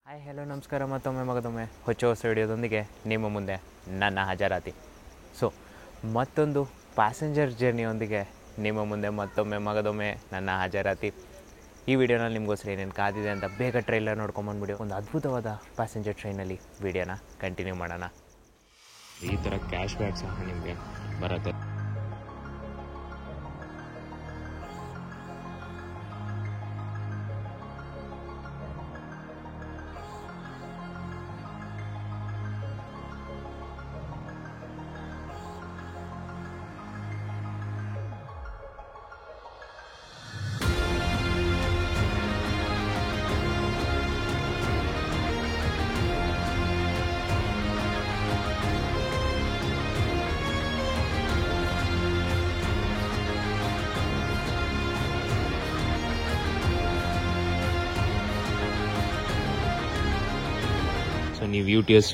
Hi hello ನಮಸ್ಕಾರ ಮತ್ತೊಮ್ಮೆ ಹೊಸ ವಿಡಿಯೋದೊಂದಿಗೆ ನಿಮ್ಮ ಮುಂದೆ ನನ್ನ ಹಾಜರಾತಿ. ಸೊ ಮತ್ತೊಂದು ಪ್ಯಾಸೆಂಜರ್ ಜರ್ನಿಯೊಂದಿಗೆ ನಿಮ್ಮ ಮುಂದೆ ಮತ್ತೊಮ್ಮೆ ನನ್ನ ಹಾಜರಾತಿ. ಈ ವಿಡಿಯೋನಲ್ಲಿ ನಿಮಗೋಸ್ಕರ ಏನೇನು ಕಾದಿದೆ ಅಂತ ಬೇಗ ಟ್ರೈಲರ್ ನೋಡ್ಕೊಂಬಂದ್ಬಿಡಿ. ಒಂದು ಅದ್ಭುತವಾದ ಪ್ಯಾಸೆಂಜರ್ ಟ್ರೈನಲ್ಲಿ ವಿಡಿಯೋನ ಕಂಟಿನ್ಯೂ ಮಾಡೋಣ. ಈ ಥರ ಕ್ಯಾಶ್ ಬ್ಯಾಕ್ ಸಹ ನಿಮಗೆ ಬರುತ್ತೆ. ಸೊ ನೀವು UTS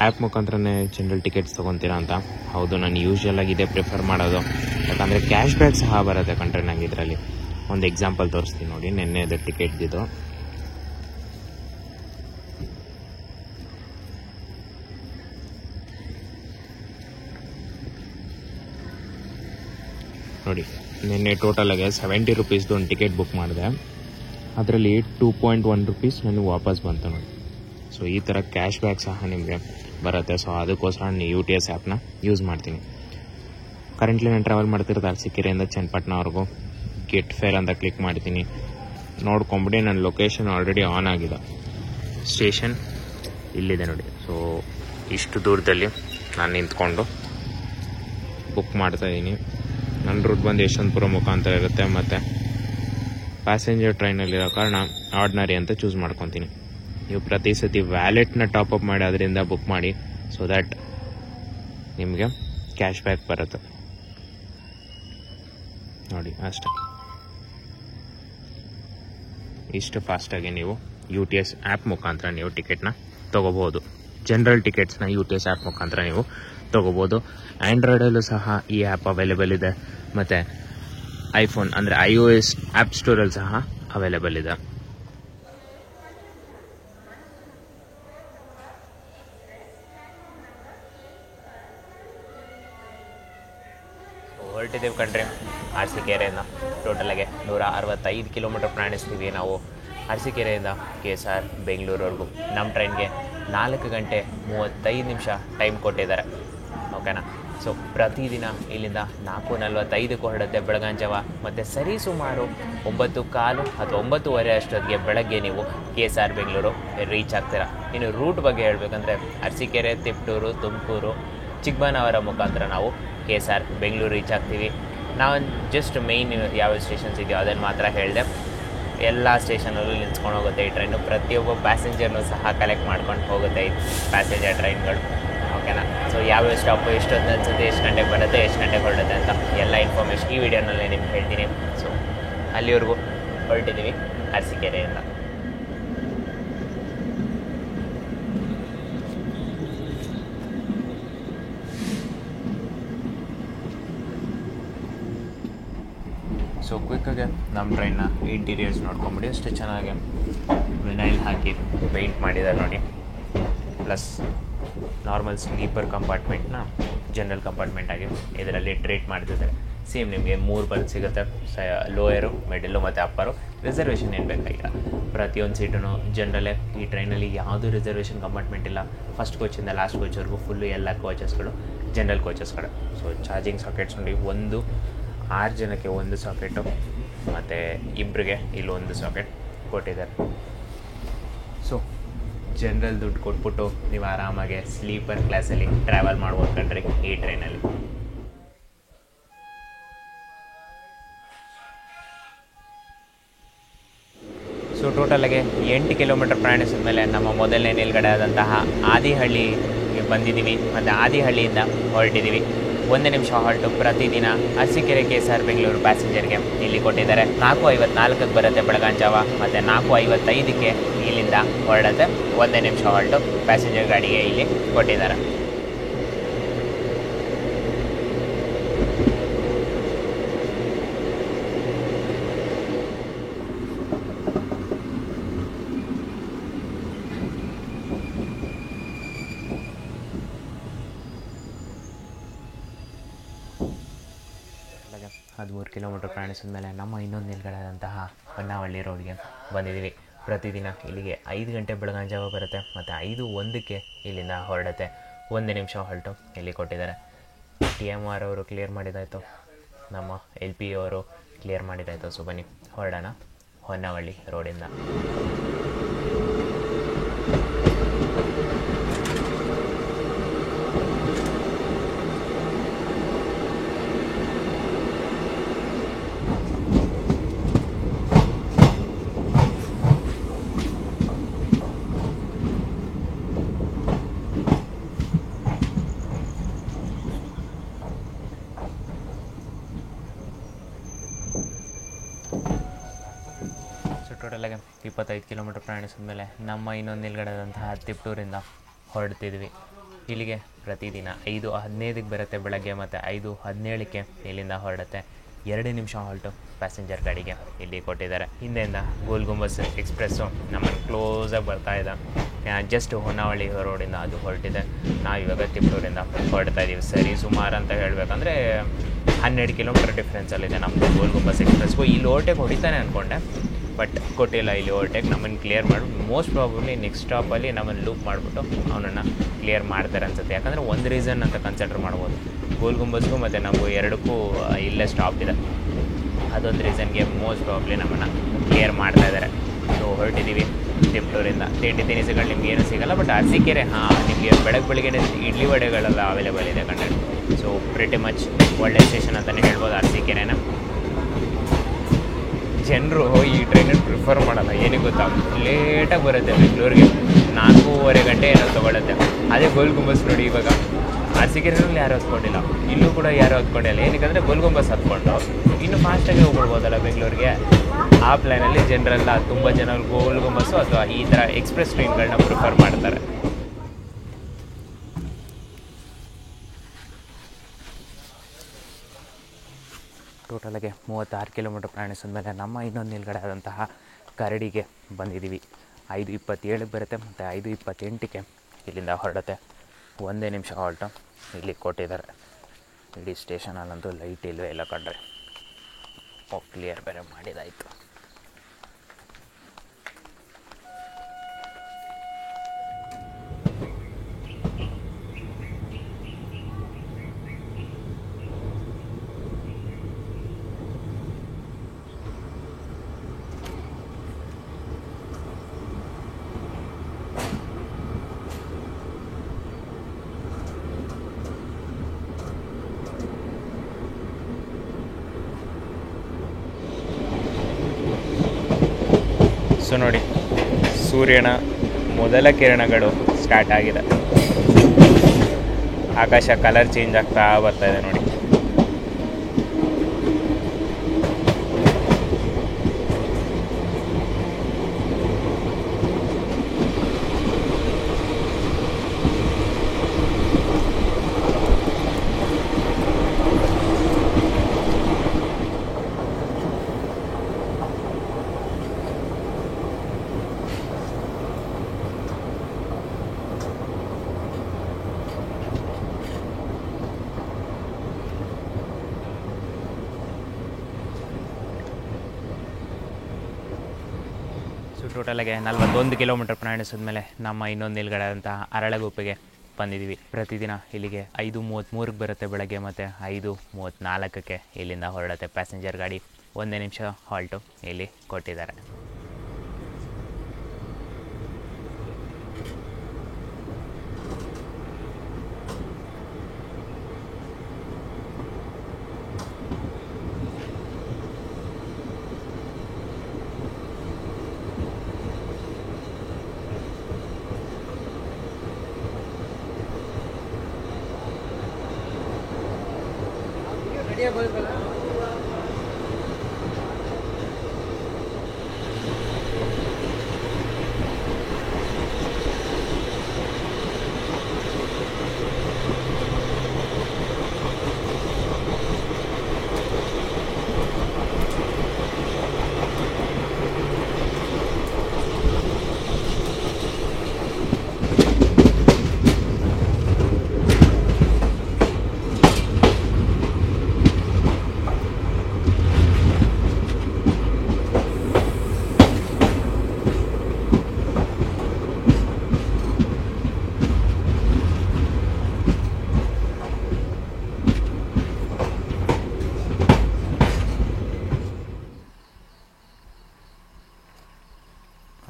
ಆ್ಯಪ್ ಮುಖಾಂತರನೇ ಜನರಲ್ ಟಿಕೆಟ್ಸ್ ತೊಗೊತೀರಾ ಅಂತ? ಹೌದು, ನಾನು ಯೂಶ್ವಲಾಗಿ ಇದೇ ಪ್ರಿಫರ್ ಮಾಡೋದು. ಯಾಕಂದರೆ ಕ್ಯಾಶ್ ಬ್ಯಾಕ್ ಸಹ ಬರುತ್ತೆ ಕಂಡ್ರೆ. ನಂಗೆ ಇದರಲ್ಲಿ ಒಂದು ಎಕ್ಸಾಂಪಲ್ ತೋರಿಸ್ತೀನಿ ನೋಡಿ. ನೆನ್ನೆ ಅದು ಟಿಕೆಟ್ದಿದ್ದು ನೋಡಿ. ನಿನ್ನೆ ಟೋಟಲಾಗೆ 70 ರುಪೀಸ್ದು ಒಂದು ಟಿಕೆಟ್ ಬುಕ್ ಮಾಡಿದೆ. ಅದರಲ್ಲಿ 2.1 ರುಪೀಸ್ ನನಗೆ ವಾಪಸ್ ಬಂತು ನೋಡಿ. ಸೊ ಈ ಥರ ಕ್ಯಾಶ್ ಬ್ಯಾಕ್ ಸಹ ನಿಮಗೆ ಬರುತ್ತೆ. ಸೊ ಅದಕ್ಕೋಸ್ಕರ ನಾನು UTS ಆ್ಯಪ್ನ ಯೂಸ್ ಮಾಡ್ತೀನಿ. ಕರೆಂಟ್ಲಿ ನಾನು ಟ್ರಾವೆಲ್ ಮಾಡ್ತಿರೋದು ಅರಸೀಕೆರೆಯಿಂದ ಚನ್ನಪಟ್ಟಣವರೆಗೂ. ಗೆಟ್ ಫೇರ್ ಅಂತ ಕ್ಲಿಕ್ ಮಾಡ್ತೀನಿ. ನೋಡ್ಕೊಂಬಿಡಿ, ನನ್ನ ಲೊಕೇಶನ್ ಆಲ್ರೆಡಿ ಆನ್ ಆಗಿದೆ. ಸ್ಟೇಷನ್ ಇಲ್ಲಿದೆ ನೋಡಿ. ಸೊ ಇಷ್ಟು ದೂರದಲ್ಲಿ ನಾನು ನಿಂತ್ಕೊಂಡು ಬುಕ್ ಮಾಡ್ತಾಯಿದ್ದೀನಿ. ನನ್ನ ರೂಟ್ ಬಂದು ಯಶವಂತಪುರ ಮುಖಾಂತರ ಇರುತ್ತೆ. ಮತ್ತು ಪ್ಯಾಸೆಂಜರ್ ಟ್ರೈನಲ್ಲಿರೋ ಕಾರಣ ಆರ್ಡಿನರಿ ಅಂತ ಚೂಸ್ ಮಾಡ್ಕೊತೀನಿ. ನೀವು ಪ್ರತಿ ಸತಿ ವ್ಯಾಲೆಟ್ನ ಟಾಪಪ್ ಮಾಡಿ ಅದರಿಂದ ಬುಕ್ ಮಾಡಿ. ಸೊ ದ್ಯಾಟ್ ನಿಮಗೆ ಕ್ಯಾಶ್ ಬ್ಯಾಕ್ ಬರುತ್ತೆ ನೋಡಿ. ಅಷ್ಟೇ, ಇಷ್ಟು ಫಾಸ್ಟಾಗಿ ನೀವು UTS ಆ್ಯಪ್ ಮುಖಾಂತರ ನೀವು ಟಿಕೆಟ್ನ ತೊಗೋಬೋದು. ಜನರಲ್ ಟಿಕೆಟ್ಸ್ನ UTS ಆ್ಯಪ್ ಮುಖಾಂತರ ನೀವು ತೊಗೋಬೋದು. ಆ್ಯಂಡ್ರಾಯ್ಡಲ್ಲೂ ಸಹ ಈ ಆ್ಯಪ್ ಅವೈಲೇಬಲ್ ಇದೆ. ಮತ್ತು ಐಫೋನ್ ಅಂದರೆ iOS ಆ್ಯಪ್ ಸ್ಟೋರಲ್ಲಿ ಸಹ ಅವೈಲೇಬಲ್ ಇದೆ. ಹೊರಟಿದ್ದೀವಿ ಕಣ್ರಿ ಅರಸೀಕೆರೆಯಿಂದ. ಟೋಟಲಾಗೆ 165 ಕಿಲೋಮೀಟರ್ ಪ್ರಯಾಣಿಸ್ತೀವಿ ನಾವು ಅರಸೀಕೆರೆಯಿಂದ KSR ಬೆಂಗಳೂರವರೆಗೂ. ನಮ್ಮ ಟ್ರೈನ್ಗೆ 4 ಗಂಟೆ 35 ನಿಮಿಷ ಟೈಮ್ ಕೊಟ್ಟಿದ್ದಾರೆ, ಓಕೆನಾ. ಸೊ ಪ್ರತಿದಿನ ಇಲ್ಲಿಂದ 4:45ಕ್ಕೆ ಹೊರಡುತ್ತೆ ಬೆಳಗಾಂಜಾವ. ಮತ್ತು ಸರಿಸುಮಾರು 9:15 ಅಥವಾ 9:30 ಅಷ್ಟೊತ್ತಿಗೆ ಬೆಳಗ್ಗೆ ನೀವು KSR ಬೆಂಗಳೂರು ರೀಚ್ ಆಗ್ತೀರಾ. ಇನ್ನು ರೂಟ್ ಬಗ್ಗೆ ಹೇಳಬೇಕಂದ್ರೆ ಅರಸೀಕೆರೆ, ತಿಪಟೂರು, ತುಮಕೂರು, ಚಿಕ್ಕಬಳ್ಳಾಪುರ ಮುಖಾಂತರ ನಾವು KSR ಬೆಂಗಳೂರು ರೀಚ್ ಆಗ್ತೀವಿ. ನಾವು ಜಸ್ಟ್ ಮೇಯ್ನ್ ಯಾವ ಸ್ಟೇಷನ್ಸ್ ಇದೆಯೋ ಅದನ್ನು ಮಾತ್ರ ಹೇಳಿದೆ. ಎಲ್ಲ ಸ್ಟೇಷನಲ್ಲೂ ನಿಲ್ಸ್ಕೊಂಡು ಹೋಗುತ್ತೆ ಈ ಟ್ರೈನು. ಪ್ರತಿಯೊಬ್ಬ ಪ್ಯಾಸೆಂಜರ್ನೂ ಸಹ ಕಲೆಕ್ಟ್ ಮಾಡ್ಕೊಂಡು ಹೋಗುತ್ತೆ ಈ ಪ್ಯಾಸೆಂಜರ್ ಟ್ರೈನ್ಗಳು, ಓಕೆನಾ. ಸೊ ಯಾವ್ಯಾವ ಸ್ಟಾಪು, ಎಷ್ಟೊತ್ತು ಅನಿಸುತ್ತೆ, ಎಷ್ಟು ಗಂಟೆಗೆ ಬರುತ್ತೆ, ಎಷ್ಟು ಗಂಟೆಗೆ ಹೊರಡುತ್ತೆ ಅಂತ ಎಲ್ಲ ಇನ್ಫಾರ್ಮೇಷನ್ ಈ ವಿಡಿಯೋನಲ್ಲಿ ನಿಮ್ಗೆ ಹೇಳ್ತೀನಿ. ಸೊ ಅಲ್ಲಿವರೆಗೂ ಹೊರಟಿದ್ದೀವಿ ಅರಸೀಕೆರೆಯಿಂದ. ಸೊ ಕ್ವಿಕ್ಕಾಗೆ ನಮ್ಮ ಟ್ರೈನ್ನ ಇಂಟೀರಿಯರ್ಸ್ ನೋಡ್ಕೊಂಬಿಡಿ. ಅಷ್ಟು ಚೆನ್ನಾಗಿ ವಿನೈಲ್ ಹಾಕಿ ಪೇಂಟ್ ಮಾಡಿದ್ದಾರೆ ನೋಡಿ. ಪ್ಲಸ್ ನಾರ್ಮಲ್ ಸ್ಲೀಪರ್ ಕಂಪಾರ್ಟ್ಮೆಂಟ್ನ ಜನರಲ್ ಕಂಪಾರ್ಟ್ಮೆಂಟ್ ಆಗಿ ಇದರಲ್ಲಿ ಟ್ರೀಟ್ ಮಾಡ್ತಿದ್ದಾರೆ. ಸೇಮ್ ನಿಮಗೆ 3 ಬರ್ತ್ ಸಿಗುತ್ತೆ, ಲೋಯರು, ಮಿಡಲ್ಲು ಮತ್ತು ಅಪ್ಪರು. ರಿಸರ್ವೇಷನ್ ಏನು ಬೇಕಾಗಿಲ್ಲ. ಪ್ರತಿಯೊಂದು ಸೀಟೂ ಜನರಲ್ಲೇ. ಈ ಟ್ರೈನಲ್ಲಿ ಯಾವುದೂ ರಿಸರ್ವೇಷನ್ ಕಂಪಾರ್ಟ್ಮೆಂಟ್ ಇಲ್ಲ. ಫಸ್ಟ್ ಕೋಚಿಂದ ಲಾಸ್ಟ್ ಕೋಚ್ವರೆಗೂ ಫುಲ್ಲು ಎಲ್ಲ ಕೋಚಸ್ಗಳು ಜನರಲ್ ಕೋಚಸ್ಗಳು. ಸೊ ಚಾರ್ಜಿಂಗ್ ಸಾಕೆಟ್ಸ್ ನೋಡಿ, 6 ಜನಕ್ಕೆ 1 ಸಾಕೆಟು ಮತ್ತು ಇಬ್ಬರಿಗೆ ಇಲ್ಲೊಂದು ಸಾಕೆಟ್ ಕೊಟ್ಟಿದ್ದಾರೆ. ಸೊ ಜನರಲ್ ದುಡ್ಡು ಕೊಟ್ಬಿಟ್ಟು ನೀವು ಆರಾಮಾಗಿ ಸ್ಲೀಪರ್ ಕ್ಲಾಸಲ್ಲಿ ಟ್ರಾವೆಲ್ ಮಾಡ್ಬೋದು ಕಣ್ರಿ ಈ ಟ್ರೈನಲ್ಲಿ. ಸೊ ಟೋಟಲಾಗಿ 8 ಕಿಲೋಮೀಟರ್ ಪ್ರಯಾಣಿಸಿದ ಮೇಲೆ ನಮ್ಮ ಮೊದಲನೇ ನಿಲ್ಗಡೆ ಆದಂತಹ ಆದಿಹಳ್ಳಿಗೆ ಬಂದಿದ್ದೀವಿ. ಮತ್ತು ಆದಿಹಳ್ಳಿಯಿಂದ ಹೊರಟಿದ್ದೀವಿ. 1 ನಿಮಿಷ ಹಾಲ್ಟು. ಪ್ರತಿದಿನ ಅರಸೀಕೆರೆ KSR ಬೆಂಗಳೂರು ಪ್ಯಾಸೆಂಜರ್ಗೆ ಇಲ್ಲಿ ಕೊಟ್ಟಿದ್ದಾರೆ. 4:54ಕ್ಕೆ ಬರುತ್ತೆ ಬೆಳಗಾಂಜಾವ. ಮತ್ತು 4:55ಕ್ಕೆ ಇಲ್ಲಿಂದ ಹೊರಡುತ್ತೆ. 1 ನಿಮಿಷ ಹಾಲ್ಟು ಪ್ಯಾಸೆಂಜರ್ ಗಾಡಿಗೆ ಇಲ್ಲಿ ಕೊಟ್ಟಿದ್ದಾರೆ. 33 ಕಿಲೋಮೀಟರ್ ಪ್ರಯಾಣಿಸಿದ ಮೇಲೆ ನಮ್ಮ ಇನ್ನೊಂದು ನಿಲ್ಗಡಾದಂತಹ ಹೊನ್ನಾವಳ್ಳಿ ರೋಡ್ಗೆ ಬಂದಿದ್ದೀವಿ. ಪ್ರತಿದಿನ ಇಲ್ಲಿಗೆ 5 ಗಂಟೆ ಬೆಳಗಾಂಜಾವ ಬರುತ್ತೆ ಮತ್ತು 5:01ಕ್ಕೆ ಇಲ್ಲಿಂದ ಹೊರಡುತ್ತೆ. 1 ನಿಮಿಷ ಹೊರಟು ಇಲ್ಲಿ ಕೊಟ್ಟಿದ್ದಾರೆ. TMR ಅವರು ಕ್ಲಿಯರ್ ಮಾಡಿದಾಯಿತು, ನಮ್ಮ LP ಅವರು ಕ್ಲಿಯರ್ ಮಾಡಿದಾಯಿತು. ಸೊ ಬನ್ನಿ ಹೊರಡೋಣ ಹೊನ್ನಾವಳ್ಳಿ ರೋಡಿಂದ. ಟೋಟಲಾಗಿ 25 ಕಿಲೋಮೀಟರ್ ಪ್ರಯಾಣಿಸಿದ ಮೇಲೆ ನಮ್ಮ ಇನ್ನೊಂದು ನಿಲ್ಗಡಾದಂತಹ ತಿಪ್ಟೂರಿಂದ ಹೊರಡ್ತಿದ್ವಿ. ಇಲ್ಲಿಗೆ ಪ್ರತಿದಿನ 5:15ಕ್ಕೆ ಬರುತ್ತೆ ಬೆಳಗ್ಗೆ ಮತ್ತು 5:17ಕ್ಕೆ ಇಲ್ಲಿಂದ ಹೊರಡುತ್ತೆ. 2 ನಿಮಿಷ ಹಾಲ್ಟು ಪ್ಯಾಸೆಂಜರ್ ಗಾಡಿಗೆ ಇಲ್ಲಿ ಕೊಟ್ಟಿದ್ದಾರೆ. ಹಿಂದೆಯಿಂದ ಗೋಲ್ ಗುಂಬಸ್ ಎಕ್ಸ್ಪ್ರೆಸ್ಸು ನಮ್ಮನ್ನು ಕ್ಲೋಸಾಗಿ ಬರ್ತಾ ಇದೆ. ಜಸ್ಟ್ ಹೊನ್ನಾವಳ್ಳಿ ರೋಡಿಂದ ಅದು ಹೊರಟಿದೆ. ನಾವು ಇವಾಗ ತಿಪ್ಟೂರಿಂದ ಹೊರಡ್ತಾ ಇದ್ದೀವಿ. ಸರಿ ಸುಮಾರು ಅಂತ ಹೇಳಬೇಕಂದ್ರೆ 12 ಕಿಲೋಮೀಟರ್ ಡಿಫ್ರೆನ್ಸಲ್ಲಿದೆ ನಮ್ಮದು ಗೋಲ್ ಗುಂಬಸ್ ಎಕ್ಸ್ಪ್ರೆಸ್ಗೂ. ಇಲ್ಲಿ ಓವರ್ಟೇಕ್ ಹೊಡಿತಾನೆ ಅಂದ್ಕೊಂಡೆ, ಬಟ್ ಕೊಟ್ಟಿಲ್ಲ. ಇಲ್ಲಿ ಓವರ್ಟೇಕ್ ನಮ್ಮನ್ನು ಕ್ಲಿಯರ್ ಮಾಡಿ ಮೋಸ್ಟ್ ಪ್ರಾಬಬ್ಲಿ ನೆಕ್ಸ್ಟ್ ಸ್ಟಾಪಲ್ಲಿ ನಮ್ಮನ್ನು ಲೂಪ್ ಮಾಡಿಬಿಟ್ಟು ಅವನನ್ನು ಕ್ಲಿಯರ್ ಮಾಡ್ತಾರೆ ಅನ್ಸುತ್ತೆ. ಯಾಕಂದರೆ ಒಂದು ರೀಸನ್ ಅಂತ ಕನ್ಸಿಡರ್ ಮಾಡ್ಬೋದು, ಗೋಲ್ ಗುಂಬಸ್ಗೂ ಮತ್ತು ನಮಗೂ ಎರಡಕ್ಕೂ ಇಲ್ಲೇ ಸ್ಟಾಪ್ ಇದೆ. ಅದೊಂದು ರೀಸನ್ಗೆ ಮೋಸ್ಟ್ ಪ್ರಾಬಬ್ಲಿ ನಮ್ಮನ್ನು ಕ್ಲಿಯರ್ ಮಾಡ್ತಾಯಿದ್ದಾರೆ. ಸೊ ಹೊರಟಿದ್ದೀವಿ ತಿಪ್ಟೂರಿಂದ. ತಿಂಡಿ ತಿನಿಸುಗಳು ನಿಮ್ಗೆ ಏನೂ ಸಿಗೋಲ್ಲ, ಬಟ್ ಅರಸೀಕೆರೆ ನಿಮಗೆ ಬೆಳಗ್ಗೆ ಇಡ್ಲಿ ವಡೆಗಳೆಲ್ಲ ಅವೈಲೇಬಲ್ ಇದೆ ಕಣ್ಣೆ. ಸೊ ಪ್ರಿಟಿ ಮಚ್ ಒಳ್ಳೆ ಸ್ಟೇಷನ್ ಅಂತಲೇ ಹೇಳ್ಬೋದು ಅರಸೀಕೆರೆನ. ಜನರು ಈ ಟ್ರೈನನ್ನು ಪ್ರಿಫರ್ ಮಾಡೋಲ್ಲ, ಏನಿಗೆ ಗೊತ್ತಾ, ಲೇಟಾಗಿ ಬರುತ್ತೆ ಬೆಂಗಳೂರಿಗೆ. 4:15 ಗಂಟೆ ಏನೋ ತೊಗೊಳುತ್ತೆ. ಅದೇ ಗೋಲ್ ಗುಂಬಸ್ ನೋಡಿ, ಇವಾಗ ಅರಸೀಕೆರೆಯಲ್ಲಿ ಯಾರು ಹತ್ಕೊಂಡಿಲ್ಲ, ಇಲ್ಲೂ ಕೂಡ ಯಾರು ಹತ್ಕೊಂಡಿಲ್ಲ. ಏನಕ್ಕಂದರೆ ಗೋಲ್ ಗುಂಬಸ್ ಹತ್ಕೊಂಡು ಇನ್ನೂ ಫಾಸ್ಟಾಗಿ ಹೋಗ್ಬಿಡ್ಬೋದಲ್ಲ ಬೆಂಗಳೂರಿಗೆ. ಆ ಪ್ಲ್ಯಾನಲ್ಲಿ ಜನರೆಲ್ಲ ತುಂಬ ಜನ ಗೋಲ್ ಗುಂಬಸ್ಸು ಅಥವಾ ಈ ಥರ ಎಕ್ಸ್ಪ್ರೆಸ್ ಟ್ರೈನ್ಗಳನ್ನ ಪ್ರಿಫರ್ ಮಾಡ್ತಾರೆ. ಟೋಟಲಾಗಿ 36 ಕಿಲೋಮೀಟರ್ ಪ್ರಯಾಣಿಸಿದ ಮೇಲೆ ನಮ್ಮ ಇನ್ನೊಂದು ನಿಲ್ಗಡೆ ಆದಂತಹ ಕರಡಿಗೆ ಬಂದಿದ್ದೀವಿ. 5:27ಕ್ಕೆ ಬರುತ್ತೆ ಮತ್ತು 5:28ಕ್ಕೆ ಇಲ್ಲಿಂದ ಹೊರಡುತ್ತೆ. 1 ನಿಮಿಷ ಹಾಲ್ಟು ಇಲ್ಲಿ ಕೊಟ್ಟಿದ್ದಾರೆ. ಇಡೀ ಸ್ಟೇಷನಲ್ಲಂತೂ ಲೈಟ್ ಇಲ್ಲವೇ ಇಲ್ಲ ಕಂಡ್ರೆ. ಕ್ಲಿಯರ್ ಬೇರೆ ಮಾಡಿದಾಯಿತು. ಸೊ ನೋಡಿ, ಸೂರ್ಯನ ಮೊದಲ ಕಿರಣಗಳು ಸ್ಟಾರ್ಟ್ ಆಗಿದೆ. ಆಕಾಶ ಕಲರ್ ಚೇಂಜ್ ಆಗ್ತಾ ಬರ್ತಾ ಇದೆ ನೋಡಿ. ಟೋಟಲಾಗಿ 41 ಕಿಲೋಮೀಟರ್ ಪ್ರಯಾಣಿಸಿದ ಮೇಲೆ ನಮ್ಮ ಇನ್ನೊಂದು ನಿಲ್ಗಡೆ ಆದಂತಹ ಅರಳಗುಪ್ಪೆಗೆ ಬಂದಿದ್ದೀವಿ. ಪ್ರತಿದಿನ ಇಲ್ಲಿಗೆ 5:33ಕ್ಕೆ ಬರುತ್ತೆ ಬೆಳಗ್ಗೆ ಮತ್ತು 5:34ಕ್ಕೆ ಇಲ್ಲಿಂದ ಹೊರಡುತ್ತೆ ಪ್ಯಾಸೆಂಜರ್ ಗಾಡಿ. 1 ನಿಮಿಷ ಹಾಲ್ಟು ಇಲ್ಲಿ ಕೊಟ್ಟಿದ್ದಾರೆ.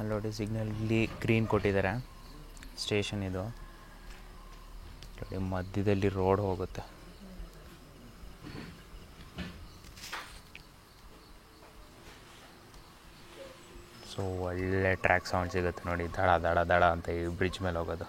ಅಲ್ಲಿ ನೋಡಿ ಸಿಗ್ನಲ್ಲಿ ಗ್ರೀನ್ ಕೊಟ್ಟಿದ್ದಾರೆ. ಸ್ಟೇಷನ್ ಇದು ನೋಡಿ, ಮಧ್ಯದಲ್ಲಿ ರೋಡ್ ಹೋಗುತ್ತೆ. ಸೊ ಒಳ್ಳೆ ಟ್ರ್ಯಾಕ್ ಸೌಂಡ್ ಸಿಗುತ್ತೆ ನೋಡಿ, ದಡ ದಡ ದಡ ಅಂತ ಈ ಬ್ರಿಡ್ಜ್ ಮೇಲೆ ಹೋಗೋದು.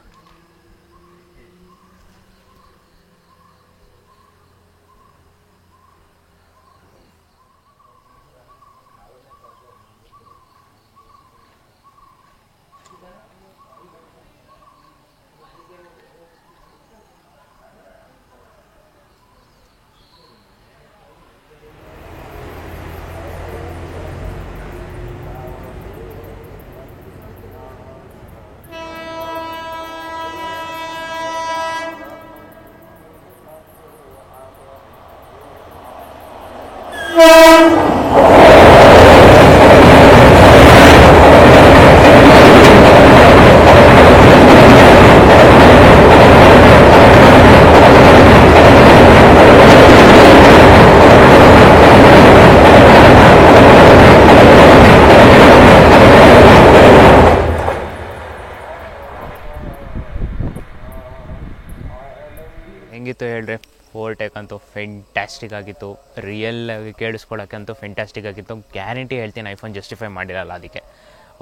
ಹೆಂಗಿತ್ತು ಹೇಳ್ರಿ, ಓವರ್ಟೇಕ್ ಅಂತೂ ಫೆಂಟ್ಯಾಸ್ಟಿಕ್ ಆಗಿತ್ತು. ರಿಯಲ್ ಆಗಿ ಕೇಳಿಸ್ಕೊಳ್ಳೋಕ್ಕಂತೂ ಫೆಂಟ್ಯಾಸ್ಟಿಕ್ ಆಗಿತ್ತು. ಗ್ಯಾರಂಟಿ ಹೇಳ್ತೀನಿ, ಐಫೋನ್ ಜಸ್ಟಿಫೈ ಮಾಡಿರಲ್ಲ ಅದಕ್ಕೆ.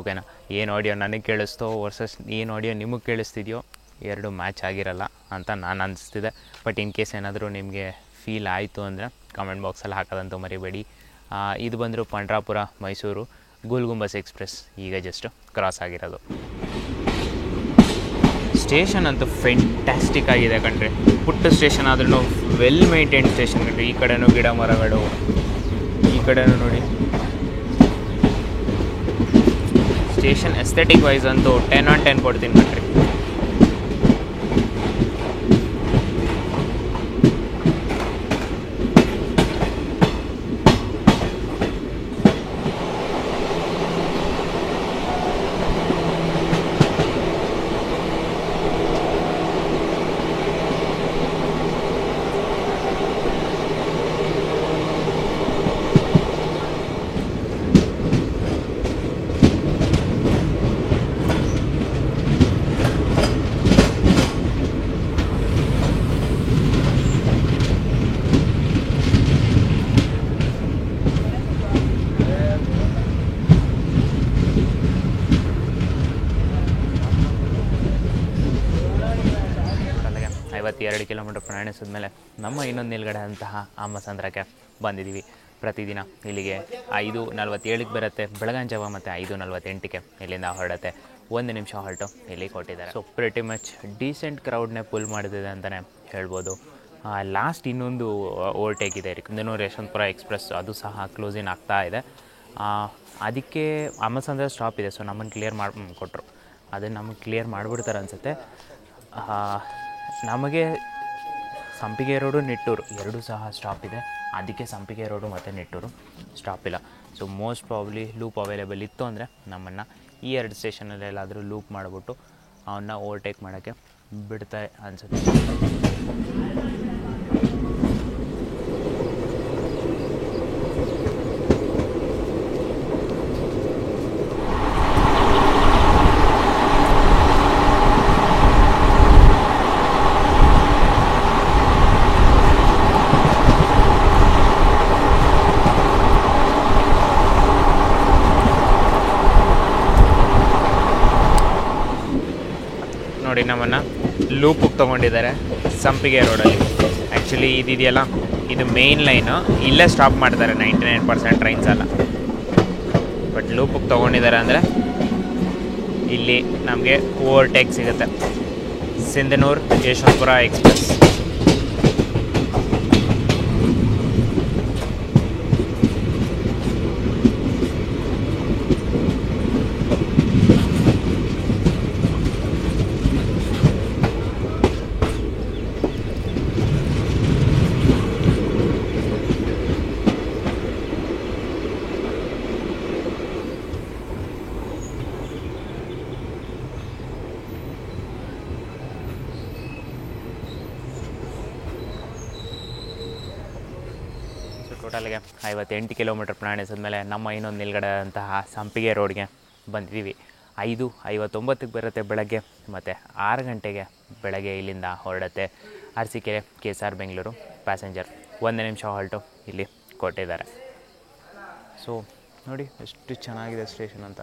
ಓಕೆನಾ, ಏನು ಆಡಿಯೋ ನನಗೆ ಕೇಳಿಸ್ತೋ ವರ್ಸಸ್ ಏನು ಆಡಿಯೋ ನಿಮಗೆ ಕೇಳಿಸ್ತಿದೆಯೋ, ಎರಡು ಮ್ಯಾಚ್ ಆಗಿರಲ್ಲ ಅಂತ ನಾನು ಅನಿಸ್ತಿದೆ. ಬಟ್ ಇನ್ ಕೇಸ್ ಏನಾದರೂ ನಿಮಗೆ ಫೀಲ್ ಆಯಿತು ಅಂದರೆ ಕಮೆಂಟ್ ಬಾಕ್ಸಲ್ಲಿ ಹಾಕೋದಂತೂ ಮರಿಬೇಡಿ. ಇದು ಬಂದರು ಪಂಡ್ರಾಪುರ ಮೈಸೂರು ಗೋಲ್ ಗುಂಬಸ್ ಎಕ್ಸ್ಪ್ರೆಸ್, ಈಗ ಜಸ್ಟ್ ಕ್ರಾಸ್ ಆಗಿರೋದು. ಸ್ಟೇಷನ್ ಅಂತೂ ಫೆಂಟ್ಯಾಸ್ಟಿಕ್ ಆಗಿದೆ ಕಣ್ರಿ. ಪುಟ್ಟ ಸ್ಟೇಷನ್ ಆದ್ರೂ ವೆಲ್ ಮೇಂಟೈನ್ ಸ್ಟೇಷನ್ ಕಣ್ರಿ. ಈ ಕಡೆನೂ ಗಿಡ ಮರಗಳು, ಈ ಕಡೆನೂ ನೋಡಿ. ಸ್ಟೇಷನ್ ಎಸ್ಥೆಟಿಕ್ ವೈಸ್ ಅಂತೂ 10/10 ಕೊಡ್ತೀನಿ ಕಣ್ರಿ. ಅರವತ್ತೆರಡು ಕಿಲೋಮೀಟರ್ ಪ್ರಯಾಣಿಸಿದ ಮೇಲೆ ನಮ್ಮ ಇನ್ನೊಂದು ನಿಲ್ಗಡೆ ಅಂತಹ ಆಮಸಂದ್ರಕ್ಕೆ ಬಂದಿದ್ದೀವಿ. ಪ್ರತಿದಿನ ಇಲ್ಲಿಗೆ 5:47ಕ್ಕೆ ಬರುತ್ತೆ ಬೆಳಗಾಂಜಾವ, ಮತ್ತು 5:48ಕ್ಕೆ ಇಲ್ಲಿಂದ ಹೊರಡುತ್ತೆ. 1 ನಿಮಿಷ ಹೊರಟು ಇಲ್ಲಿ ಕೊಟ್ಟಿದ್ದಾರೆ. ಸೊ ಪ್ರಿಟಿ ಮಚ್ ಡೀಸೆಂಟ್ ಕ್ರೌಡ್ನೇ ಪುಲ್ ಮಾಡಿದೆ ಅಂತಲೇ ಹೇಳ್ಬೋದು. ಲಾಸ್ಟ್ ಇನ್ನೊಂದು ಓವರ್ಟೇಕ್ ಇದೆ ಕುಂದನೂರು ಯಶವಂತಪುರ ಎಕ್ಸ್ಪ್ರೆಸ್, ಅದು ಸಹ ಕ್ಲೋಸಿನ್ ಆಗ್ತಾ ಇದೆ. ಅದಕ್ಕೆ ಆಮಸಂದ್ರ ಸ್ಟಾಪ್ ಇದೆ. ಸೊ ನಮ್ಮನ್ನು ಕ್ಲಿಯರ್ ಮಾಡಿ ಕೊಟ್ಟರು, ಅದನ್ನು ನಮಗೆ ಕ್ಲಿಯರ್ ಮಾಡಿಬಿಡ್ತಾರೆ ಅನಿಸುತ್ತೆ. ನಮಗೆ ಸಂಪಿಗೆ ರೋಡು ನಿಟ್ಟೂರು ಎರಡೂ ಸಹ ಸ್ಟಾಪ್ ಇದೆ. ಅದಕ್ಕೆ ಸಂಪಿಗೆ ರೋಡು ಮತ್ತು ನಿಟ್ಟೂರು ಸ್ಟಾಪ್ ಇಲ್ಲ. So most probably loop available ಇತ್ತು ಅಂದರೆ ನಮ್ಮನ್ನು ಈ 2 ಸ್ಟೇಷನಲ್ಲಿ ಎಲ್ಲಾದರೂ ಲೂಪ್ ಮಾಡಿಬಿಟ್ಟು ಅವನ್ನ ಓವರ್ಟೇಕ್ ಮಾಡೋಕ್ಕೆ ಬಿಡ್ತಾರೆ ಅನಿಸುತ್ತೆ. ನೋಡಿ, ನಮ್ಮನ್ನು ಲೂಪಿಗೆ ತೊಗೊಂಡಿದ್ದಾರೆ ಸಂಪಿಗೆ ರೋಡಲ್ಲಿ. ಆ್ಯಕ್ಚುಲಿ ಇದೆಯಲ್ಲ, ಇದು ಮೇನ್ ಲೈನು, ಇಲ್ಲೇ ಸ್ಟಾಪ್ ಮಾಡ್ತಾರೆ 99% ಟ್ರೈನ್ಸ್ ಎಲ್ಲ. ಬಟ್ ಲೂಪಿಗೆ ತೊಗೊಂಡಿದ್ದಾರೆ ಅಂದರೆ ಇಲ್ಲಿ ನಮಗೆ ಓವರ್ಟೇಕ್ ಸಿಗುತ್ತೆ. ಸಿಂಧನೂರು ಯಶವಂತಪುರ ಎಕ್ಸ್ಪ್ರೆಸ್. ಟೋಟಲ್ಗೆ 58 ಕಿಲೋಮೀಟರ್ ಪ್ರಯಾಣಿಸಿದ ಮೇಲೆ ನಮ್ಮ ಇನ್ನೊಂದು ನಿಲ್ಗಡೆ ಅಂತಹ ಸಂಪಿಗೆ ರೋಡ್ಗೆ ಬಂದಿದ್ದೀವಿ. 5:59ಕ್ಕೆ ಬರುತ್ತೆ ಬೆಳಗ್ಗೆ, ಮತ್ತು 6 ಗಂಟೆಗೆ ಬೆಳಗ್ಗೆ ಇಲ್ಲಿಂದ ಹೊರಡುತ್ತೆ ಅರಸೀಕೆರೆ KSR ಬೆಂಗಳೂರು ಪ್ಯಾಸೆಂಜರ್. 1 ನಿಮಿಷ ಹಾಲ್ಟು ಇಲ್ಲಿ ಕೊಟ್ಟಿದ್ದಾರೆ. ಸೊ ನೋಡಿ ಎಷ್ಟು ಚೆನ್ನಾಗಿದೆ ಸ್ಟೇಷನ್ ಅಂತ.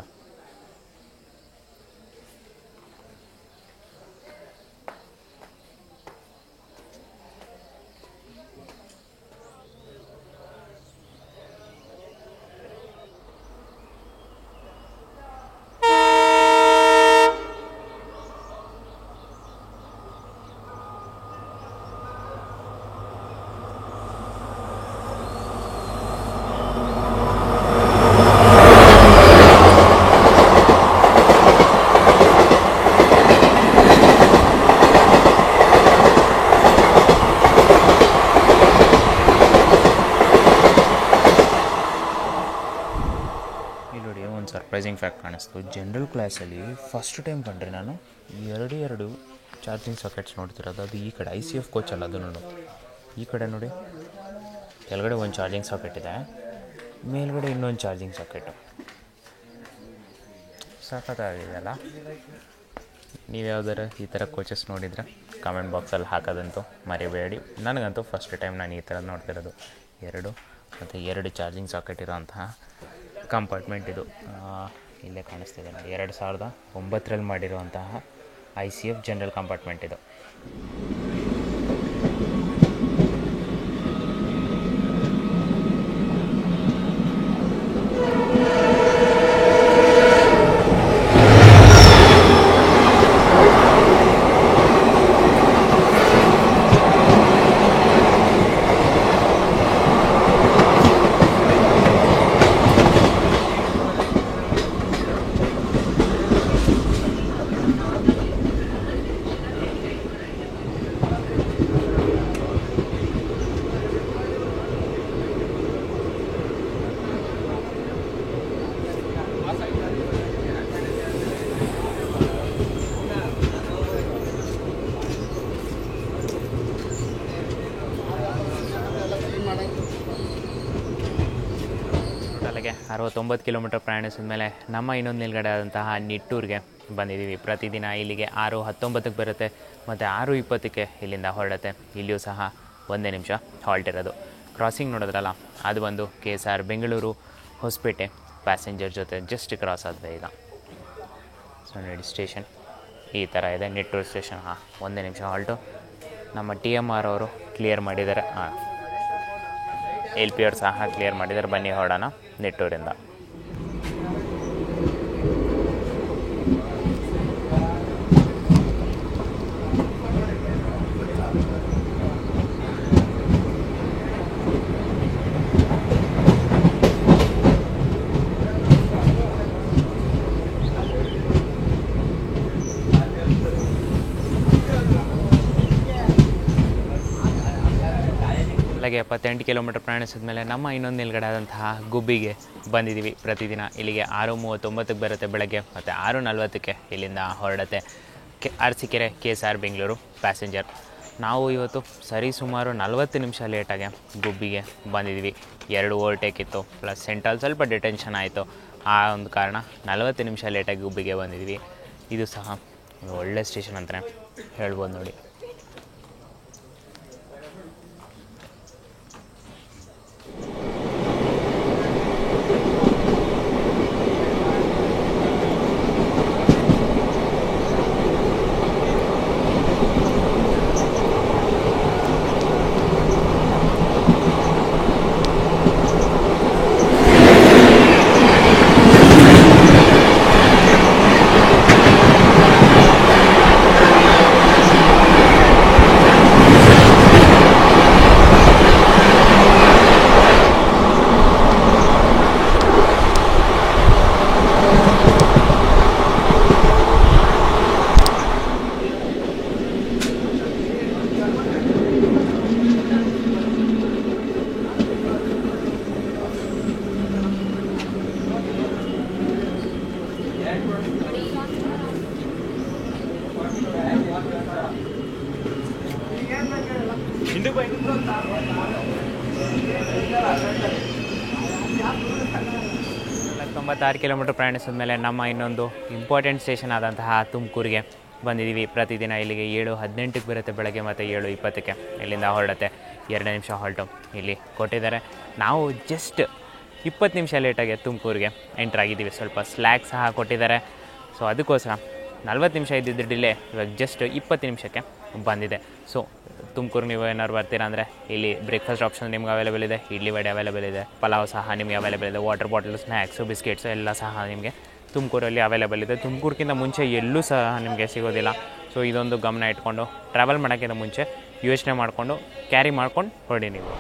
ಸರ್ಪ್ರೈಸಿಂಗ್ ಫ್ಯಾಕ್ಟ್ ಕಾಣಿಸ್ತು. ಜನರಲ್ ಕ್ಲಾಸಲ್ಲಿ ಫಸ್ಟ್ ಟೈಮ್ ಕಂಡ್ರೆ ನಾನು ಎರಡು ಚಾರ್ಜಿಂಗ್ ಸಾಕೆಟ್ಸ್ ನೋಡ್ತಿರೋದು. ಅದು ಈ ಕಡೆ ICF ಕೋಚಲ್ಲ, ಅದು ನೋಡು ಈ ಕಡೆ ನೋಡಿ, ಕೆಳಗಡೆ ಒಂದು ಚಾರ್ಜಿಂಗ್ ಸಾಕೆಟ್ ಇದೆ, ಮೇಲ್ಗಡೆ ಇನ್ನೊಂದು ಚಾರ್ಜಿಂಗ್ ಸಾಕೆಟು. ಸಖತ್ತಾಗಿದೆಯಲ್ಲ. ನೀವು ಯಾವ್ದಾರು ಈ ಥರ ಕೋಚಸ್ ನೋಡಿದರೆ ಕಮೆಂಟ್ ಬಾಕ್ಸಲ್ಲಿ ಹಾಕೋದಂತೂ ಮರಿಬೇಡಿ. ನನಗಂತೂ ಫಸ್ಟ್ ಟೈಮ್ ನಾನು ಈ ಥರ ನೋಡ್ತಿರೋದು. 2 ಚಾರ್ಜಿಂಗ್ ಸಾಕೆಟ್ ಇರೋಂತಹ ಕಂಪಾರ್ಟ್ಮೆಂಟ್ ಇದು. ಇಲ್ಲೇ ಕಾಣಿಸ್ತಿದೆ ನೋಡಿ, 2009ರಲ್ಲಿ ಮಾಡಿರುವಂತಹ ICF ಜನರಲ್ ಕಂಪಾರ್ಟ್ಮೆಂಟ್ ಇದು. ಟೋಟಲ್ಗೆ 69 ಕಿಲೋಮೀಟರ್ ಪ್ರಯಾಣಿಸಿದ ಮೇಲೆ ನಮ್ಮ ಇನ್ನೊಂದು ನಿಲ್ಗಡೆ ಆದಂತಹ ನಿಟ್ಟೂರಿಗೆ ಬಂದಿದ್ದೀವಿ. ಪ್ರತಿದಿನ ಇಲ್ಲಿಗೆ 6:19ಕ್ಕೆ ಬರುತ್ತೆ ಮತ್ತು 6:20ಕ್ಕೆ ಇಲ್ಲಿಂದ ಹೊರಡುತ್ತೆ. ಇಲ್ಲಿಯೂ ಸಹ 1 ನಿಮಿಷ ಹಾಲ್ಟ್ ಇರೋದು. ಕ್ರಾಸಿಂಗ್ ನೋಡಿದ್ರಲ್ಲ, ಅದು ಬಂದು KSR ಬೆಂಗಳೂರು ಹೊಸಪೇಟೆ ಪ್ಯಾಸೆಂಜರ್ ಜೊತೆ ಜಸ್ಟ್ ಕ್ರಾಸ್ ಆಗಿದೆ ಈಗ. ಸೊ ನೋಡಿ ಸ್ಟೇಷನ್ ಈ ಥರ ಇದೆ. ನಿಟ್ಟೂರು ಸ್ಟೇಷನ್ 1 ನಿಮಿಷ ಹಾಲ್ಟು. ನಮ್ಮ TMR ಅವರು ಕ್ಲಿಯರ್ ಮಾಡಿದ್ದಾರೆ, LP ಅವ್ರು ಸಹ ಕ್ಲಿಯರ್ ಮಾಡಿದ್ದಾರೆ. ಬನ್ನಿ ಹೊರಡೋಣ ನಿಟ್ಟೂರಿಂದ. ಬೆಳಗ್ಗೆ 78 ಕಿಲೋಮೀಟರ್ ಪ್ರಯಾಣಿಸಿದ ಮೇಲೆ ನಮ್ಮ ಇನ್ನೊಂದು ನಿಲ್ಗಡೆ ಆದಂತಹ ಗುಬ್ಬಿಗೆ ಬಂದಿದ್ದೀವಿ. ಪ್ರತಿದಿನ ಇಲ್ಲಿಗೆ 6:39ಕ್ಕೆ ಬರುತ್ತೆ ಬೆಳಗ್ಗೆ ಮತ್ತು 6:40ಕ್ಕೆ ಇಲ್ಲಿಂದ ಹೊರಡುತ್ತೆ ಅರಸೀಕೆರೆ KSR ಬೆಂಗಳೂರು ಪ್ಯಾಸೆಂಜರ್. ನಾವು ಇವತ್ತು ಸುಮಾರು 40 ನಿಮಿಷ ಲೇಟಾಗಿ ಗುಬ್ಬಿಗೆ ಬಂದಿದ್ದೀವಿ. 2 ಓವರ್ಟೇಕ್ ಇತ್ತು, ಪ್ಲಸ್ ಸೆಂಟ್ರಲ್ಲಿ ಸ್ವಲ್ಪ ಡಿಟೆನ್ಷನ್ ಆಯಿತು. ಆ ಒಂದು ಕಾರಣ 40 ನಿಮಿಷ ಲೇಟಾಗಿ ಗುಬ್ಬಿಗೆ ಬಂದಿದ್ದೀವಿ. ಇದು ಸಹ ಒಳ್ಳೆ ಸ್ಟೇಷನ್ ಅಂತಲೇ ಹೇಳ್ಬೋದು ನೋಡಿ. 86 ಕಿಲೋಮೀಟ್ರ್ ಪ್ರಯಾಣಿಸಿದ ಮೇಲೆ ನಮ್ಮ ಇನ್ನೊಂದು ಇಂಪಾರ್ಟೆಂಟ್ ಸ್ಟೇಷನ್ ಆದಂತಹ ತುಮಕೂರಿಗೆ ಬಂದಿದ್ದೀವಿ. ಪ್ರತಿದಿನ ಇಲ್ಲಿಗೆ 7:18ಕ್ಕೆ ಬರುತ್ತೆ ಬೆಳಗ್ಗೆ ಮತ್ತು 7:20ಕ್ಕೆ ಇಲ್ಲಿಂದ ಹೊರಡುತ್ತೆ. 2 ನಿಮಿಷ ಹಾಲ್ಟು ಇಲ್ಲಿ ಕೊಟ್ಟಿದ್ದಾರೆ. ನಾವು ಜಸ್ಟ್ 20 ನಿಮಿಷ ಲೇಟಾಗಿ ತುಮಕೂರಿಗೆ ಎಂಟ್ರ್ ಆಗಿದ್ದೀವಿ. ಸ್ವಲ್ಪ ಸ್ಲ್ಯಾಕ್ ಸಹ ಕೊಟ್ಟಿದ್ದಾರೆ. ಸೊ ಅದಕ್ಕೋಸ್ಕರ 40 ನಿಮಿಷ ಇದ್ದಿದ್ದು ಡಿಲೇ ಇವಾಗ ಜಸ್ಟ್ 20 ನಿಮಿಷಕ್ಕೆ ಬಂದಿದೆ. ಸೊ ತುಮಕೂರು ನೀವು ಏನಾದ್ರು ಬರ್ತೀರಾ ಅಂದರೆ ಇಲ್ಲಿ ಬ್ರೇಕ್ಫಾಸ್ಟ್ ಆಪ್ಷನ್ ನಿಮ್ಗೆ ಅವೈಲೇಬಲ್ ಇದೆ, ಇಡ್ಲಿ ವಡೆ ಅವೈಲೇಬಲ್ ಇದೆ, ಪಲಾವ್ ಸಹ ನಿಮಗೆ ಅವೈಲೇಬಲ್ ಇದೆ, ವಾಟರ್ ಬಾಟಲ್, ಸ್ನ್ಯಾಕ್ಸು, ಬಿಸ್ಕೆಟ್ಸು ಎಲ್ಲ ಸಹ ನಿಮಗೆ ತುಮಕೂರಲ್ಲಿ ಅವೈಲೇಬಲ್ ಇದೆ. ತುಮಕೂರಿಗಿಂತ ಮುಂಚೆ ಎಲ್ಲೂ ಸಹ ನಿಮಗೆ ಸಿಗೋದಿಲ್ಲ. ಸೊ ಇದೊಂದು ಗಮನ ಇಟ್ಕೊಂಡು ಟ್ರಾವೆಲ್ ಮಾಡೋಕ್ಕಿಂತ ಮುಂಚೆ ಯೋಚನೆ ಮಾಡಿಕೊಂಡು ಕ್ಯಾರಿ ಮಾಡ್ಕೊಂಡು ಹೊರಡಿ ನೀವು.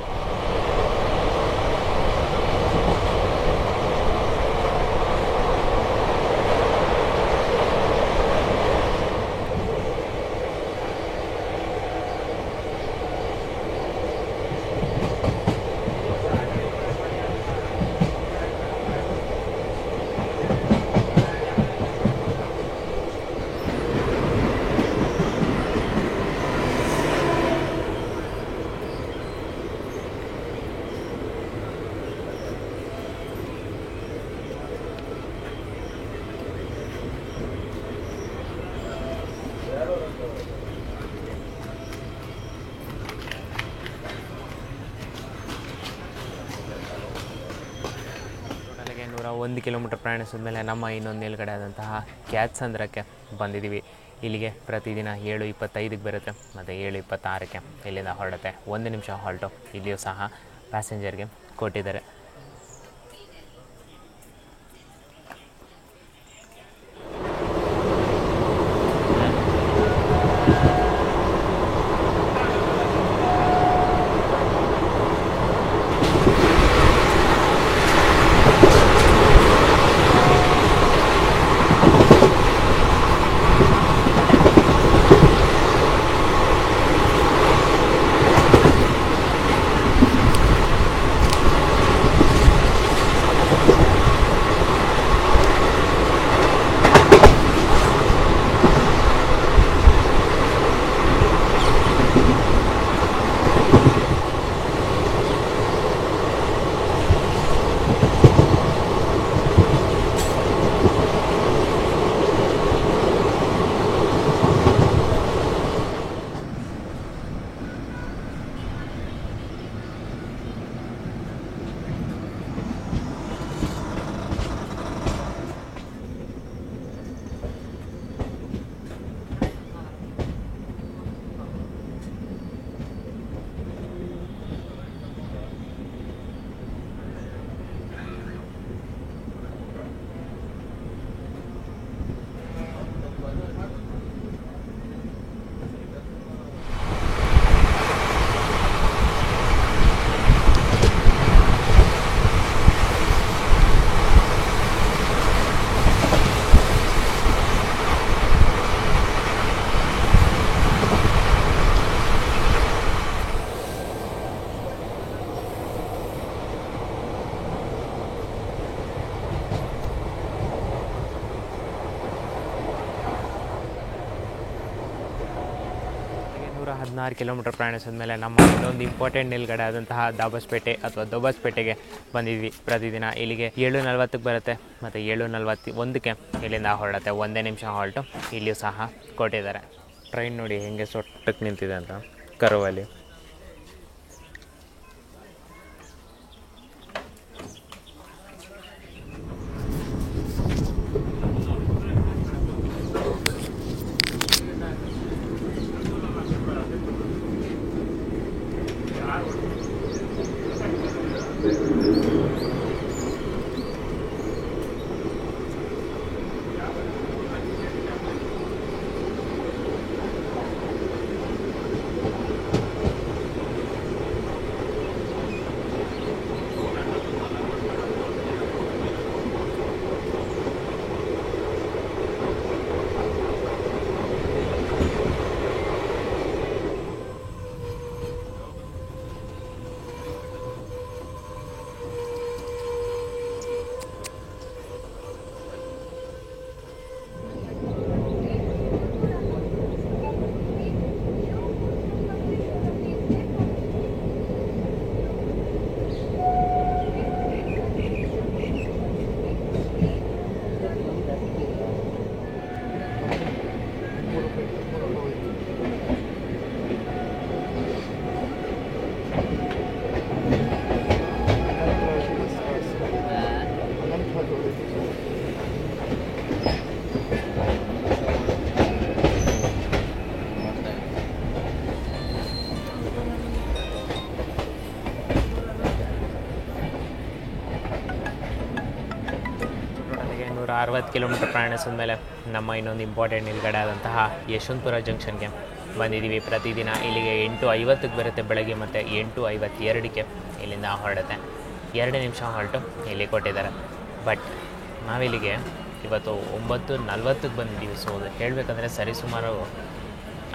ಟೋಟಲಿಗೆ 101 ಕಿಲೋಮೀಟ್ರ್ ಪ್ರಯಾಣಿಸಿದ ಮೇಲೆ ನಮ್ಮ ಇನ್ನೊಂದು ನಿಲ್ಗಡೆ ಆದಂತಹ ಕ್ಯಾತ್ಸಂದ್ರಕ್ಕೆ ಬಂದಿದ್ದೀವಿ. ಇಲ್ಲಿಗೆ ಪ್ರತಿದಿನ 7:25ಕ್ಕೆ ಬರುತ್ತೆ ಮತ್ತು 7:26ಕ್ಕೆ ಇಲ್ಲಿಂದ ಹೊರಡುತ್ತೆ. 1 ನಿಮಿಷ ಹಾಲ್ಟು ಇಲ್ಲಿಯೂ ಸಹ ಪ್ಯಾಸೆಂಜರ್ಗೆ ಕೊಟ್ಟಿದ್ದಾರೆ. ನೂರ 16 ಕಿಲೋಮೀಟ್ರ್ ಪ್ರಯಾಣಿಸಿದ ಮೇಲೆ ನಮ್ಮ ಇನ್ನೊಂದು ಇಂಪಾರ್ಟೆಂಟ್ ನಿಲ್ಗಡೆ ಆದಂತಹ ದಾಬಸ್ಪೇಟೆ ಅಥವಾ ದೊಬಸ್ಪೇಟೆಗೆ ಬಂದಿದ್ವಿ. ಪ್ರತಿದಿನ ಇಲ್ಲಿಗೆ 7:40ಕ್ಕೆ ಬರುತ್ತೆ ಮತ್ತು 7:41ಕ್ಕೆ ಇಲ್ಲಿಂದ ಹೊರಡುತ್ತೆ. 1 ನಿಮಿಷ ಹಾಲ್ಟು ಇಲ್ಲಿಯೂ ಸಹ ಕೊಟ್ಟಿದ್ದಾರೆ. ಟ್ರೈನ್ ನೋಡಿ ಹೆಂಗೆ ಸೊಟ್ಟಕ್ಕೆ ನಿಂತಿದೆ ಅಂತ ಕರ್ವಲ್ಲಿ. 60 ಕಿಲೋಮೀಟರ್ ಪ್ರಯಾಣಿಸಿದ ಮೇಲೆ ನಮ್ಮ ಇನ್ನೊಂದು ಇಂಪಾರ್ಟೆಂಟ್ ನಿಲ್ಗಡೆ ಆದಂತಹ ಯಶವಂತಪುರ ಜಂಕ್ಷನ್ಗೆ ಬಂದಿದ್ದೀವಿ. ಪ್ರತಿದಿನ ಇಲ್ಲಿಗೆ 8:50ಕ್ಕೆ ಬರುತ್ತೆ ಬೆಳಗ್ಗೆ ಮತ್ತು 8:52ಕ್ಕೆ ಇಲ್ಲಿಂದ ಹೊರಡುತ್ತೆ. 2 ನಿಮಿಷ ಹಾಲ್ಟು ಇಲ್ಲಿ ಕೊಟ್ಟಿದ್ದಾರೆ. ಬಟ್ ನಾವಿಲ್ಲಿಗೆ ಇವತ್ತು 9:40ಕ್ಕೆ ಬಂದಿದ್ದೀವಿ. ಸೊ ಹೇಳಬೇಕಂದ್ರೆ ಸರಿಸುಮಾರು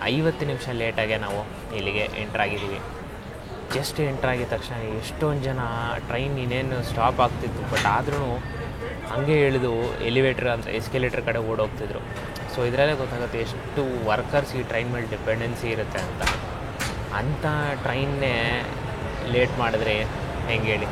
50 ನಿಮಿಷ ಲೇಟಾಗೆ ನಾವು ಇಲ್ಲಿಗೆ ಎಂಟ್ರಾಗಿದ್ದೀವಿ. ಜಸ್ಟ್ ಎಂಟ್ರಾಗಿದ ತಕ್ಷಣ ಎಷ್ಟೊಂದು ಜನ ಟ್ರೈನ್ ಇನ್ನೇನು ಸ್ಟಾಪ್ ಆಗ್ತಿತ್ತು, ಬಟ್ ಆದ್ರೂ ಹಾಗೆ ಇಳಿದು ಎಲಿವೇಟ್ರ್ ಅಂದರೆ ಎಸ್ಕಲೇಟರ್ ಕಡೆ ಓಡೋಗ್ತಿದ್ರು. ಸೊ ಇದರಲ್ಲೇ ಗೊತ್ತಾಗುತ್ತೆ ಎಷ್ಟು ವರ್ಕರ್ಸ್ ಈ ಟ್ರೈನ್ ಮೇಲೆ ಡಿಪೆಂಡೆನ್ಸಿ ಇರುತ್ತೆ ಅಂತ. ಅಂಥ ಟ್ರೈನ್ನೇ ಲೇಟ್ ಮಾಡಿದ್ರೆ ಹೆಂಗೆ ಹೇಳಿ.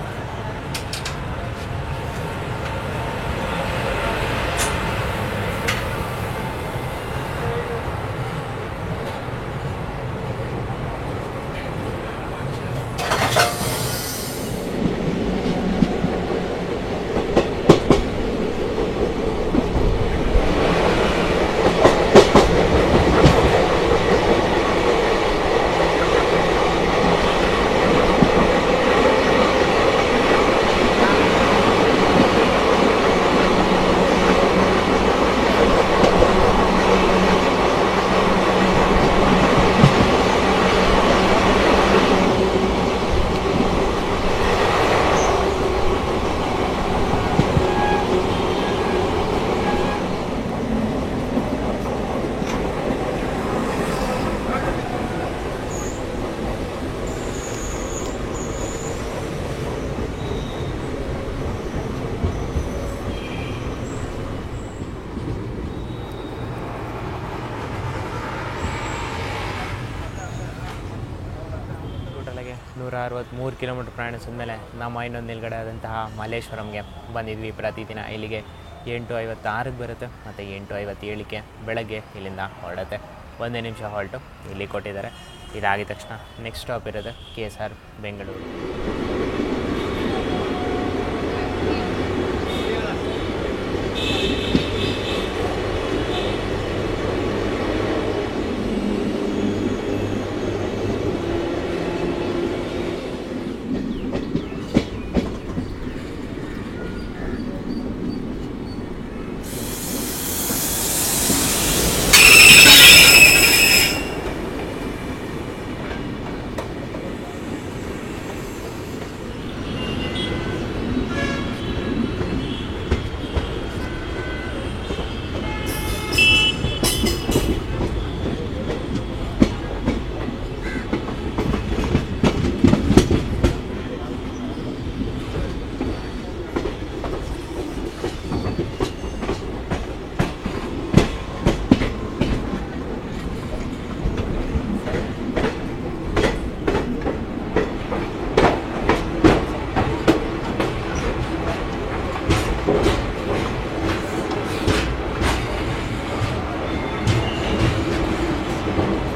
ಟೋಟಲಾಗಿ 163 ಕಿಲೋಮೀಟ್ರ್ ಪ್ರಯಾಣಿಸಿದ ಮೇಲೆ ನಮ್ಮ ಇನ್ನೊಂದು ನಿಲ್ಗಡೆ ಆದಂತಹ ಮಲ್ಲೇಶ್ವರಂಗೆ ಬಂದಿದ್ವಿ. ಪ್ರತಿದಿನ ಇಲ್ಲಿಗೆ 8:56ಕ್ಕೆ ಬರುತ್ತೆ ಮತ್ತು 8:57ಕ್ಕೆ ಬೆಳಗ್ಗೆ ಇಲ್ಲಿಂದ ಹೊರಡುತ್ತೆ. 1 ನಿಮಿಷ ಹಾಲ್ಟು ಇಲ್ಲಿ ಕೊಟ್ಟಿದ್ದಾರೆ. ಇದಾಗಿದ ತಕ್ಷಣ ನೆಕ್ಸ್ಟ್ ಸ್ಟಾಪ್ ಇರೋದು KSR ಬೆಂಗಳೂರು.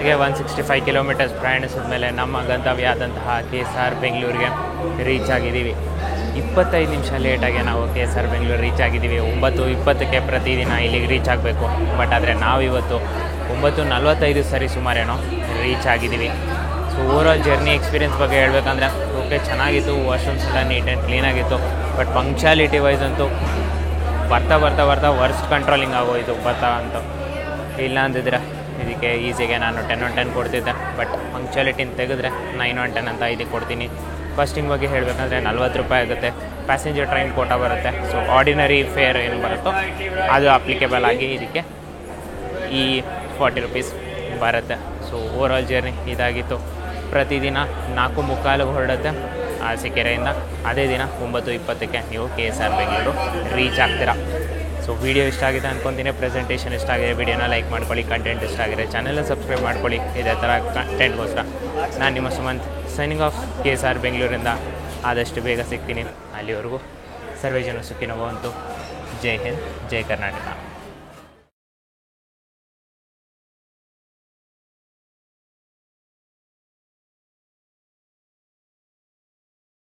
ಹಾಗೆ 165 ಕಿಲೋಮೀಟರ್ಸ್ ಪ್ರಯಾಣಿಸಿದ ಮೇಲೆ ನಮ್ಮ ಗಂತವ್ಯ ಆದಂತಹ KSR ಬೆಂಗಳೂರಿಗೆ ರೀಚ್ ಆಗಿದ್ದೀವಿ. 25 ನಿಮಿಷ ಲೇಟಾಗಿ ನಾವು KSR ಬೆಂಗಳೂರು ರೀಚ್ ಆಗಿದ್ದೀವಿ. 9:20ಕ್ಕೆ ಪ್ರತಿದಿನ ಇಲ್ಲಿಗೆ ರೀಚ್ ಆಗಬೇಕು. ಬಟ್ ಆದರೆ ನಾವಿವತ್ತು 9:45 ಸರಿ ಸುಮಾರೇನೋ ರೀಚ್ ಆಗಿದ್ದೀವಿ. ಸೊ ಓವರಾಲ್ ಜರ್ನಿ ಎಕ್ಸ್ಪೀರಿಯನ್ಸ್ ಬಗ್ಗೆ ಹೇಳಬೇಕಂದ್ರೆ ಓಕೆ ಚೆನ್ನಾಗಿತ್ತು, ವಾಶ್ರೂಮ್ಸ್ ಎಲ್ಲ ನೀಟ್ ಆ್ಯಂಡ್ ಕ್ಲೀನಾಗಿತ್ತು. ಬಟ್ ಪಂಕ್ಚುಯಾಲಿಟಿ ವೈಸ್ ಅಂತೂ ಬರ್ತಾ ಬರ್ತಾ ಬರ್ತಾ ವರ್ಸ್ಟ್ ಕಂಟ್ರೋಲಿಂಗ್ ಆಗೋಯಿತು ಬರ್ತಾ ಅಂತ. ಇಲ್ಲ ಅಂದಿದ್ರೆ ಇದಕ್ಕೆ ಈಸಿಗೆ ನಾನು 10/10 ಕೊಡ್ತಿದ್ದೆ. ಬಟ್ ಪಂಕ್ಚುಯಾಲಿಟಿನ ತೆಗೆದ್ರೆ 9/10 ಅಂತ ಇದಕ್ಕೆ ಕೊಡ್ತೀನಿ. ಫಸ್ಟಿಂಗ್ ಬಗ್ಗೆ ಹೇಳಬೇಕಂದ್ರೆ 40 ರೂಪಾಯಿ ಆಗುತ್ತೆ. ಪ್ಯಾಸೆಂಜರ್ ಟ್ರೈನ್ ಕೋಟಾ ಬರುತ್ತೆ. ಸೊ ಆರ್ಡಿನರಿ ಫೇರ್ ಏನು ಬರುತ್ತೋ ಅದು ಅಪ್ಲಿಕೇಬಲ್ ಆಗಿ ಇದಕ್ಕೆ ಈ 40 ರೂಪೀಸ್ ಬರುತ್ತೆ. ಸೊ ಓವರಾಲ್ ಜರ್ನಿ ಇದಾಗಿತ್ತು. ಪ್ರತಿದಿನ 4:45 ಹೊರಡುತ್ತೆ ಅರಸೀಕೆರೆಯಿಂದ. ಅದೇ ದಿನ 9:20ಕ್ಕೆ ನೀವು KSR ಬೆಂಗಳೂರು ರೀಚ್ ಆಗ್ತೀರಾ. ಸೊ ವಿಡಿಯೋ ಇಷ್ಟ ಆಗಿದೆ ಅಂದ್ಕೊತೀನಿ. ಪ್ರೆಸೆಂಟೇಷನ್ ಇಷ್ಟ ಆಗಿದೆ, ವಿಡಿಯೋನ ಲೈಕ್ ಮಾಡ್ಕೊಳ್ಳಿ. ಕಂಟೆಂಟ್ ಇಷ್ಟ ಆಗಿದೆ ಚಾನೆಲ್ನ ಸಬ್ಸ್ಕ್ರೈಬ್ ಮಾಡ್ಕೊಳ್ಳಿ. ಇದೇ ಥರ ಕಂಟೆಂಟ್ಗೋಸ್ಕರ ನಾನು ನಿಮ್ಮ ಸುಮಂತ್ ಸೈನಿಂಗ್ ಆಫ್ KSR ಬೆಂಗಳೂರಿಂದ. ಆದಷ್ಟು ಬೇಗ ಸಿಗ್ತೀನಿ. ಅಲ್ಲಿವರೆಗೂ ಸರ್ವೇ ಜನ ಸುಖಿನೋ ಭವಂತು. ಜೈ ಹಿಂದ್, ಜೈ ಕರ್ನಾಟಕ.